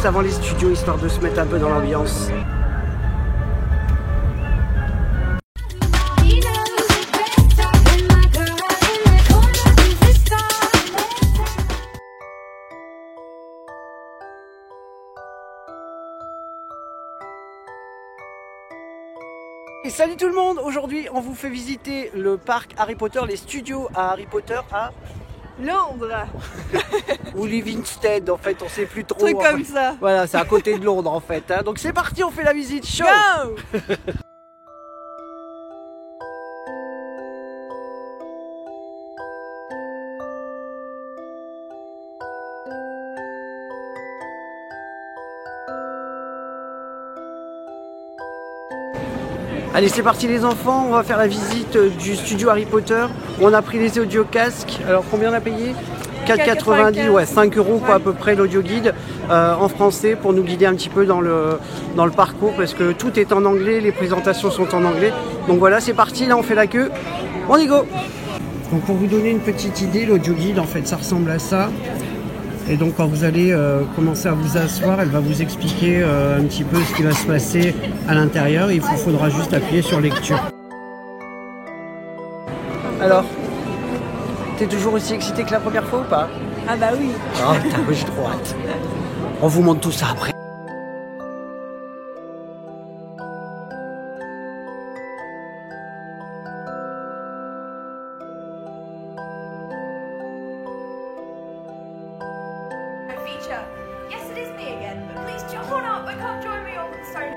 juste avant les studios, histoire de se mettre un peu dans l'ambiance. Et salut tout le monde, aujourd'hui on vous fait visiter le parc Harry Potter, les studios à Harry Potter à Londres. ou Livingston en fait, on sait plus trop. Truc comme ça. Voilà, c'est à côté de Londres en fait. Hein. Donc c'est parti, on fait la visite. Show. Go. Allez, c'est parti les enfants, on va faire la visite du studio Harry Potter. On a pris les audio casques. Alors combien on a payé? 4,90, ouais, 5 € quoi, à peu près l'audio guide en français pour nous guider un petit peu dans le parcours parce que tout est en anglais, les présentations sont en anglais. Donc voilà, c'est parti, là on fait la queue. On y go. Donc pour vous donner une petite idée, l'audio guide en fait ça ressemble à ça. Et donc quand vous allez commencer à vous asseoir, elle va vous expliquer un petit peu ce qui va se passer à l'intérieur. Il vous faudra juste appuyer sur lecture. Alors, t'es toujours aussi excité que la première fois ou pas? Ah bah oui. Oh putain, j'ai trop hâte. On vous montre tout ça après. Feature. Yes, it is me again, but please jump on up and come join me on the stone.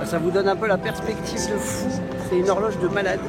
Ça vous donne un peu la perspective de fou. C'est une horloge de malade.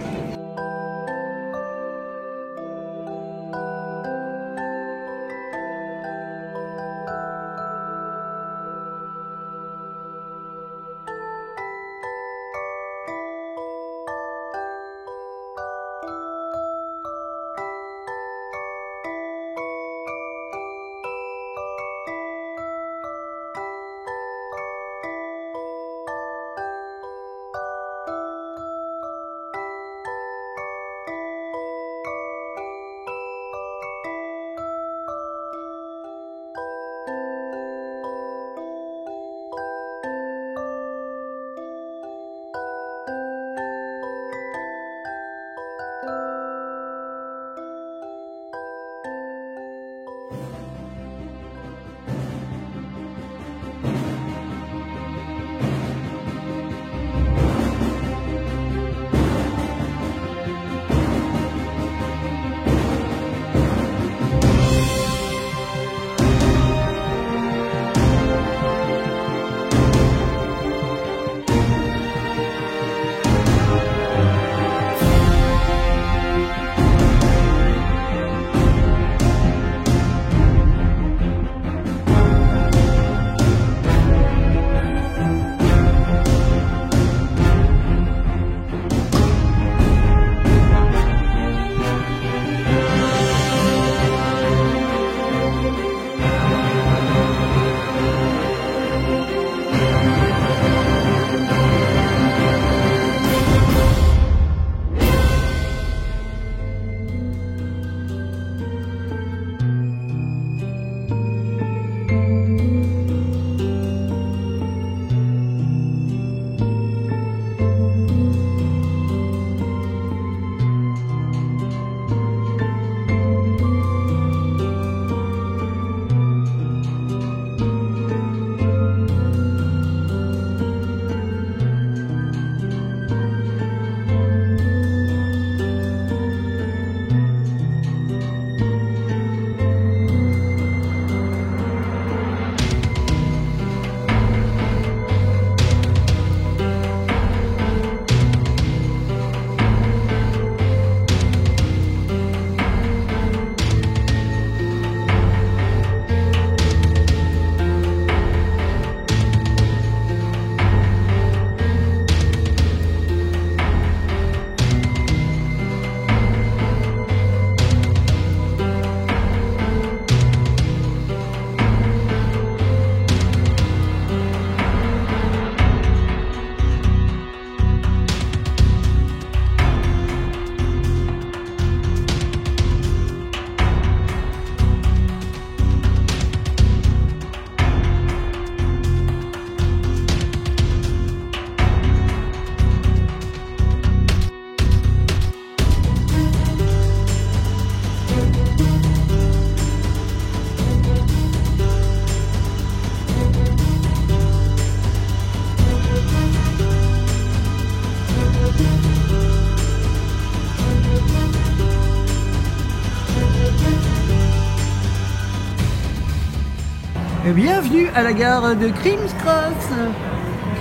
Bienvenue à la gare de King's Cross.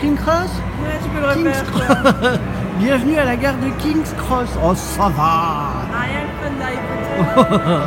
King's Cross? Ouais, tu peux le King's refaire. Cross. Bienvenue à la gare de King's Cross. Oh, ça va. Rien que fun d'Harry Potter.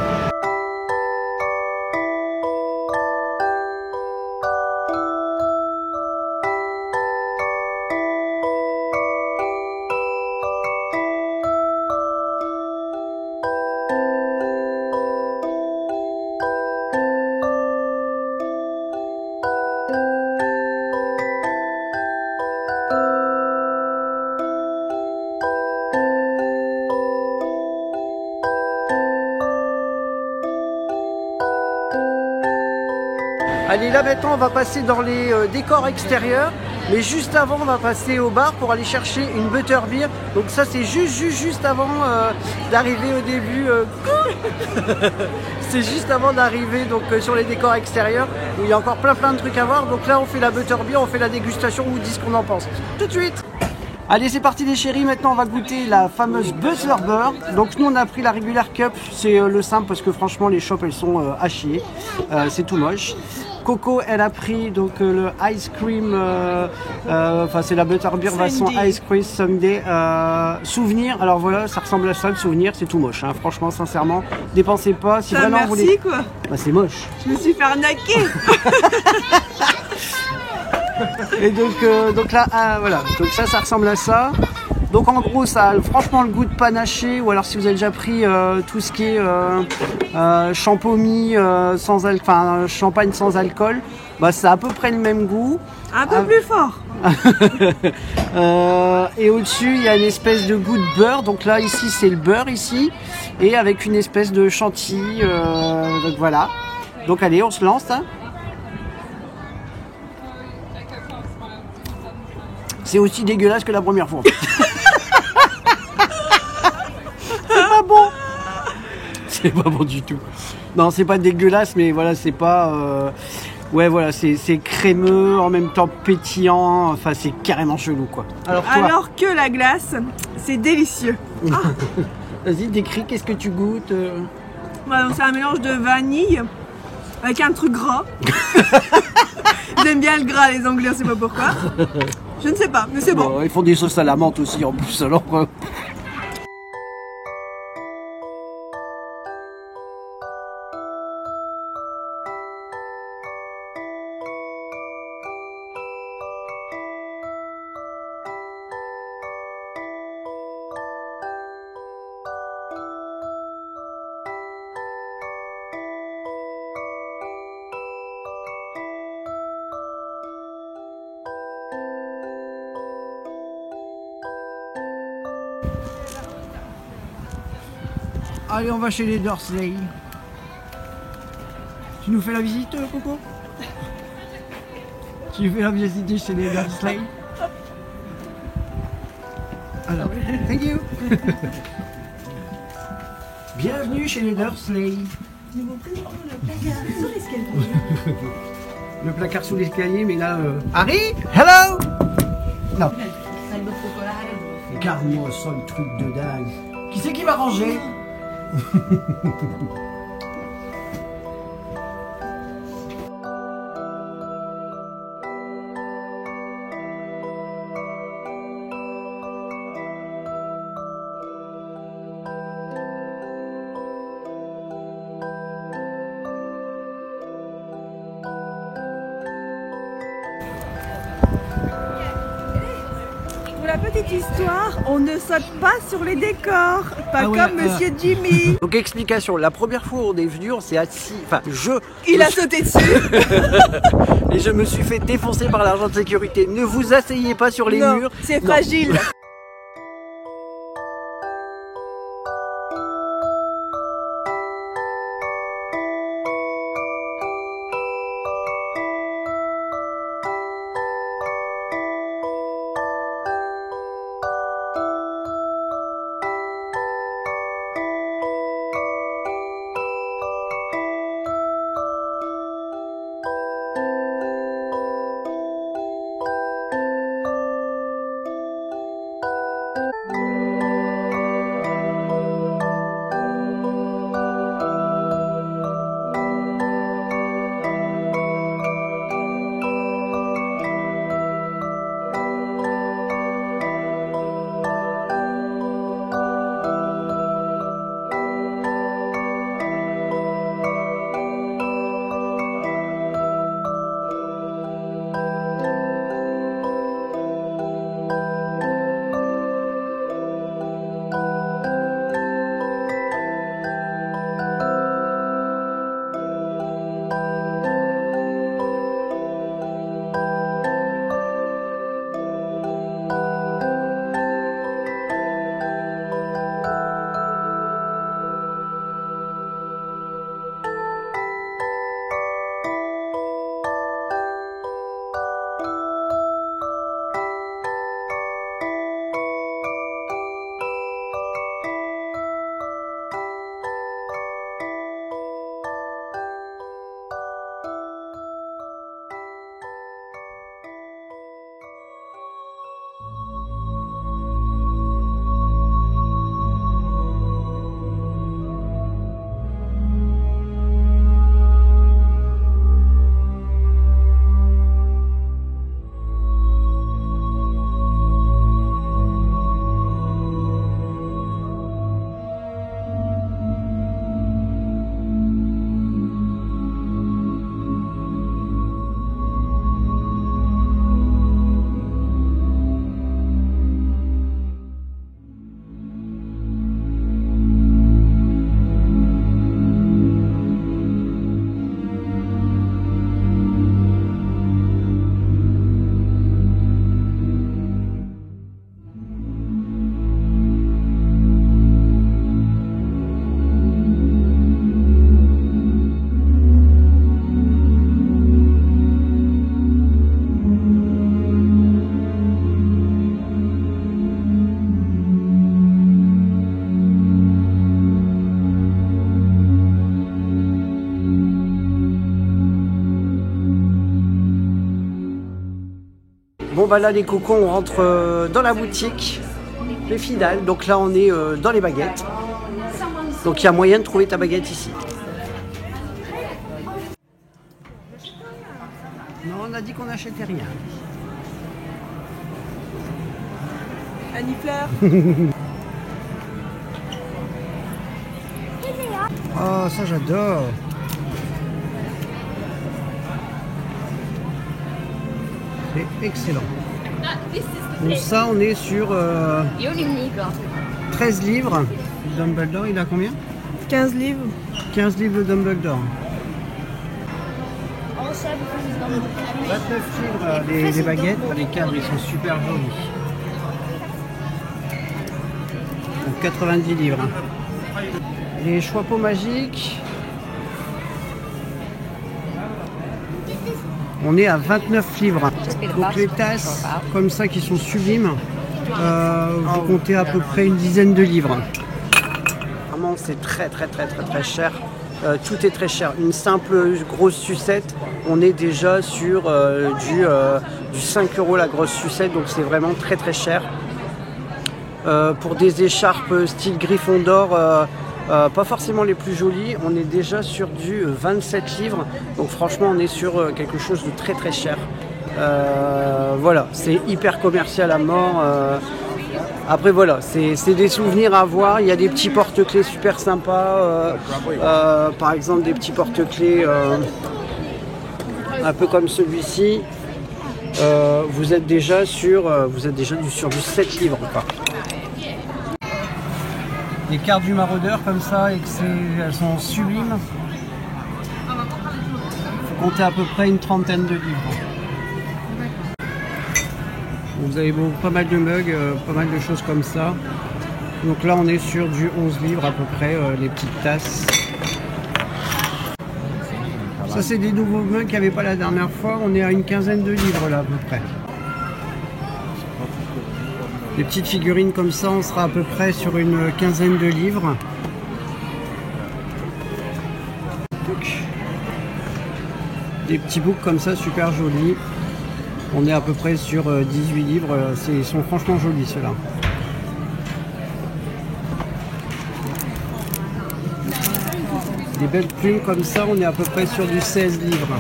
Allez, là maintenant on va passer dans les décors extérieurs, mais juste avant on va passer au bar pour aller chercher une butterbeer. Donc ça c'est juste avant d'arriver au début. C'est juste avant d'arriver donc sur les décors extérieurs où il y a encore plein de trucs à voir. Donc là on fait la butterbeer, on fait la dégustation, on vous dit ce qu'on en pense. Tout de suite. Allez, c'est parti les chéris, maintenant on va goûter la fameuse Butterbeer. Donc nous on a pris la Regular Cup, c'est le simple parce que franchement les shops elles sont à chier, c'est tout moche. Coco elle a pris donc le Ice Cream, enfin c'est la Butterbeer version Ice Cream Sundae Souvenir. Alors voilà, ça ressemble à ça le souvenir, c'est tout moche, hein. Franchement sincèrement, dépensez pas si vraiment vous merci voulez. quoi. Bah c'est moche. Je me suis fait arnaquer. Et donc là, voilà, donc ça ressemble à ça. Donc en gros, ça a franchement le goût de panaché, ou alors si vous avez déjà pris tout ce qui est champomis sans enfin champagne sans alcool, bah c'est à peu près le même goût. Un peu plus fort. Et au-dessus, il y a une espèce de goût de beurre. Donc là, ici, c'est le beurre ici, et avec une espèce de chantilly. Donc voilà. Donc allez, on se lance. Hein. C'est aussi dégueulasse que la première fois. C'est pas bon. C'est pas bon du tout. Non, c'est pas dégueulasse, mais voilà, c'est pas... Ouais, voilà, c'est crémeux, en même temps pétillant. Enfin, c'est carrément chelou, quoi. Alors, toi, Alors que la glace, c'est délicieux. vas-y, décris, qu'est-ce que tu goûtes Voilà, donc c'est un mélange de vanille avec un truc gras. Ils aiment bien le gras, les Anglais, on sait pas pourquoi. Je ne sais pas, mais c'est bon. Ils font des sauces à la menthe aussi, en plus, alors... Allez, on va chez les Dursley. Tu nous fais la visite, Coco? Tu nous fais la visite chez les Dursley? Alors, thank you. Bienvenue chez les Dursley. Nous vous présentons le placard sous l'escalier. Le placard sous l'escalier, mais là... Harry? Hello? Non. Regarde-moi ça, le truc de dingue. Qui c'est qui va ranger? Pour la petite histoire, on ne saute pas sur les décors, pas Ah ouais, comme Monsieur Jimmy. Donc explication, la première fois où on est venu, on s'est assis, enfin Il a sauté dessus. et je me suis fait défoncer par l'agent de sécurité. Ne vous asseyez pas sur les Non, murs. c'est Non. fragile. bah là les cocos, on rentre dans la boutique, les Fidal. Donc là on est dans les baguettes. Donc il y a moyen de trouver ta baguette ici. Non, on a dit qu'on n'achetait rien. Annie Fleur. Oh, ça j'adore. C'est excellent. Donc ça, on est sur 13 livres. Le Dumbledore, il a combien? 15 livres. 15 livres de Dumbledore. 29 livres les baguettes. Les cadres, ils sont super jolis. Donc 90 livres. Les choix-peaux magiques. On est à 29 livres. Donc les tasses comme ça qui sont sublimes, vous comptez à peu près une dizaine de livres. Vraiment c'est très cher. Tout est très cher. Une simple grosse sucette, on est déjà sur du 5 € la grosse sucette, donc c'est vraiment très cher. Pour des écharpes style Gryffondor, pas forcément les plus jolies, on est déjà sur du 27 livres, donc franchement on est sur quelque chose de très cher. Voilà, c'est hyper commercial à mort. Après voilà, c'est des souvenirs à voir. Il y a des petits porte-clés super sympas, par exemple des petits porte-clés un peu comme celui-ci. Vous êtes déjà sur du 7 livres quoi. Les cartes du maraudeur comme ça, et que elles sont sublimes. Faut compter à peu près une trentaine de livres. Vous avez pas mal de mugs, pas mal de choses comme ça. Donc là on est sur du 11 livres à peu près, les petites tasses. Ça c'est des nouveaux mugs qu'il n'y avait pas la dernière fois, on est à une quinzaine de livres là à peu près. Les petites figurines comme ça, on sera à peu près sur une quinzaine de livres. Donc, des petits books comme ça, super jolis. On est à peu près sur 18 livres. Ils sont franchement jolis ceux-là. Des belles plumes comme ça, on est à peu près sur du 16 livres.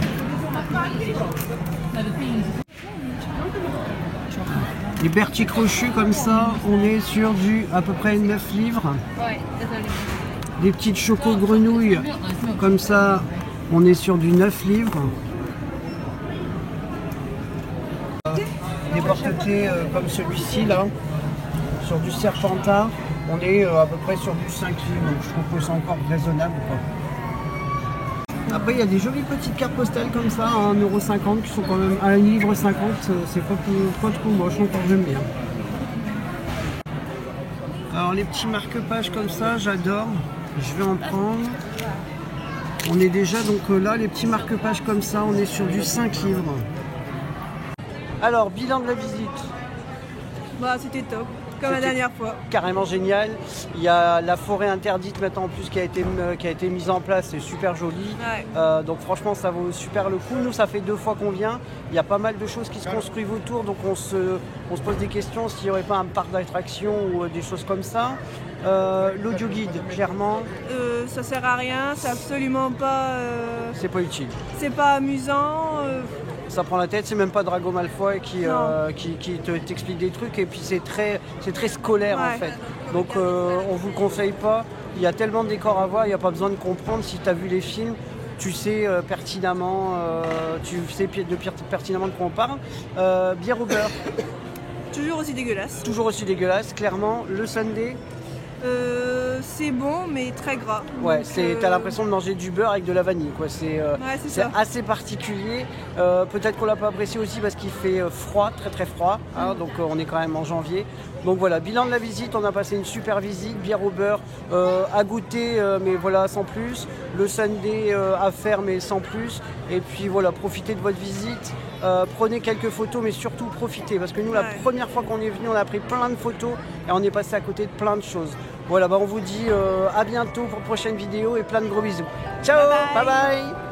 Les Bertie crochus comme ça, on est sur du à peu près 9 livres. Des petites choco grenouilles comme ça, on est sur du 9 livres. Des porte-clés comme celui-ci là, sur du Serpentard, on est à peu près sur du 5 livres, donc je trouve que c'est encore raisonnable quoi. Après il y a des jolies petites cartes postales comme ça à 1,50 € qui sont quand même à 1,50 $, c'est pas trop moche, encore j'aime bien. Alors les petits marque-pages comme ça, j'adore, je vais en prendre. On est déjà donc là, les petits marque-pages comme ça, on est sur du 5 livres. Alors bilan de la visite. Bah c'était top, comme la dernière fois. Carrément génial. Il y a la forêt interdite maintenant en plus qui a été mise en place, c'est super joli. Ouais. Donc franchement ça vaut super le coup. Nous ça fait 2 fois qu'on vient. Il y a pas mal de choses qui se construisent autour, donc on se pose des questions s'il n'y aurait pas un parc d'attractions ou des choses comme ça. L'audio guide, clairement. Ça sert à rien, c'est absolument pas. C'est pas utile. C'est pas amusant. Ça prend la tête, c'est même pas Drago Malfoy qui t'explique des trucs, et puis c'est très scolaire ouais. En fait. Donc on vous le conseille pas. Il y a tellement de décors à voir, il n'y a pas besoin de comprendre. Si tu as vu les films, tu sais pertinemment, pertinemment de quoi on parle. Bière au beurre. Toujours aussi dégueulasse. Toujours aussi dégueulasse, clairement. Le sundae. C'est bon mais très gras. Ouais, t'as l'impression de manger du beurre avec de la vanille quoi. C'est assez particulier. Peut-être qu'on l'a pas apprécié aussi parce qu'il fait froid, très froid. Hein, donc on est quand même en janvier. Donc voilà, bilan de la visite, on a passé une super visite, bière au beurre à goûter mais voilà sans plus. Le sundae à faire mais sans plus. Et puis voilà, profitez de votre visite. Prenez quelques photos mais surtout profitez parce que nous la première fois qu'on est venu on a pris plein de photos et on est passé à côté de plein de choses. Voilà, bah on vous dit à bientôt pour une prochaine vidéo et plein de gros bisous. Ciao, bye bye.